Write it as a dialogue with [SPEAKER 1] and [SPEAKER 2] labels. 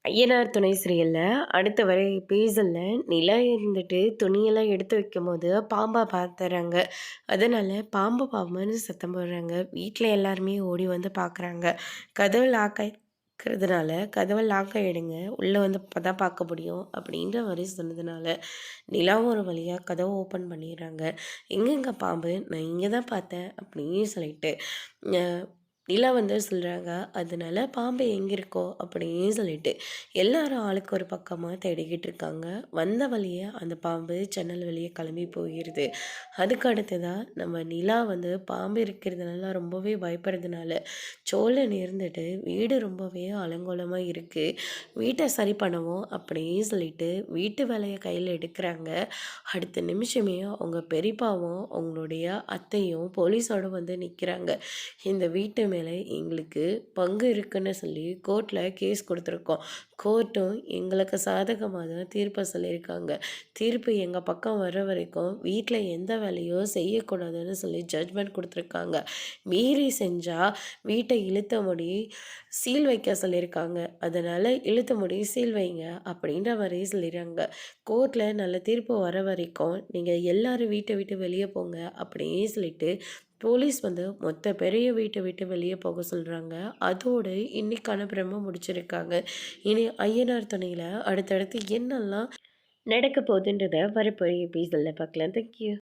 [SPEAKER 1] ஐயனார் துணை சீரியலில் அடுத்த வரை எபிசோடில் நிலா இருந்துட்டு துணியெல்லாம் எடுத்து வைக்கும்போது பாம்பா பார்த்துறாங்க. அதனால் பாம்பு பாம்புன்னு சத்தம் போடுறாங்க. வீட்டில் எல்லாருமே ஓடி வந்து பார்க்குறாங்க. கதவு லாக் ஆகிக்கிறதுனால கதவை லாக் ஆகிடுங்க, உள்ளே வந்து தான் பார்க்க முடியும் அப்படின்ற மாதிரி சொன்னதுனால நிலாவும் ஒரு வழியாக கதவை ஓப்பன் பண்ணிடுறாங்க. எங்கெங்க பாம்பு, நான் இங்கே தான் பார்த்தேன் அப்படின்னு சொல்லிட்டு நிலா வந்து சொல்கிறாங்க. அதனால பாம்பு எங்கே இருக்கோ அப்படின்னு சொல்லிட்டு எல்லாரும் ஆளுக்கு ஒரு பக்கமாக தேடிக்கிட்டு இருக்காங்க. வந்த வழியே அந்த பாம்பு ஜன்னல் வழியே கிளம்பி போயிடுது. அதுக்கு அடுத்ததாக நம்ம நிலா வந்து பாம்பு இருக்கிறதுனால ரொம்பவே பயப்படுறதுனால சோழன் இருந்துட்டு வீடு ரொம்பவே அலங்கோலமாக இருக்குது, வீட்டை சரி பண்ணுவோம் அப்படின்னு சொல்லிட்டு வீட்டு வேலையை கையில் எடுக்கிறாங்க. அடுத்த நிமிஷமே அவங்க பெரியப்பாவும் அவங்களுடைய அத்தையும் போலீஸோடு வந்து நிற்கிறாங்க. இந்த வீட்டு மேலே எங்களுக்கு பங்கு இருக்குன்னு சொல்லி கோர்ட்டில் கேஸ் கொடுத்துருக்கோம். கோர்ட்டும் எங்களுக்கு சாதகமாக தான் தீர்ப்பை சொல்லியிருக்காங்க. தீர்ப்பு எங்கள் பக்கம் வர வரைக்கும் வீட்டில் எந்த வேலையோ செய்யக்கூடாதுன்னு சொல்லி ஜட்ஜ்மெண்ட் கொடுத்துருக்காங்க. மீறி செஞ்சால் வீட்டை இழுத்த முடி சீல் வைக்க சொல்லியிருக்காங்க. அதனால் இழுத்த முடி சீல் வைங்க அப்படின்ற மாதிரி சொல்லிடுறாங்க. கோர்ட்டில் நல்ல தீர்ப்பு வர வரைக்கும் நீங்கள் எல்லோரும் வீட்டை விட்டு வெளியே போங்க அப்படின்னு சொல்லிட்டு போலீஸ் வந்து மொத்த பெரிய வீட்டை விட்டு வெளியே போக சொல்கிறாங்க. அதோடு இன்னைக்கான பிரம்ம முடிச்சிருக்காங்க. இனி ஐயனார் துணையில் அடுத்தடுத்து என்னெல்லாம் நடக்க போகுதுன்றதை வரப்போகிற எபிசோடில் பார்க்கலாம். தேங்க்யூ.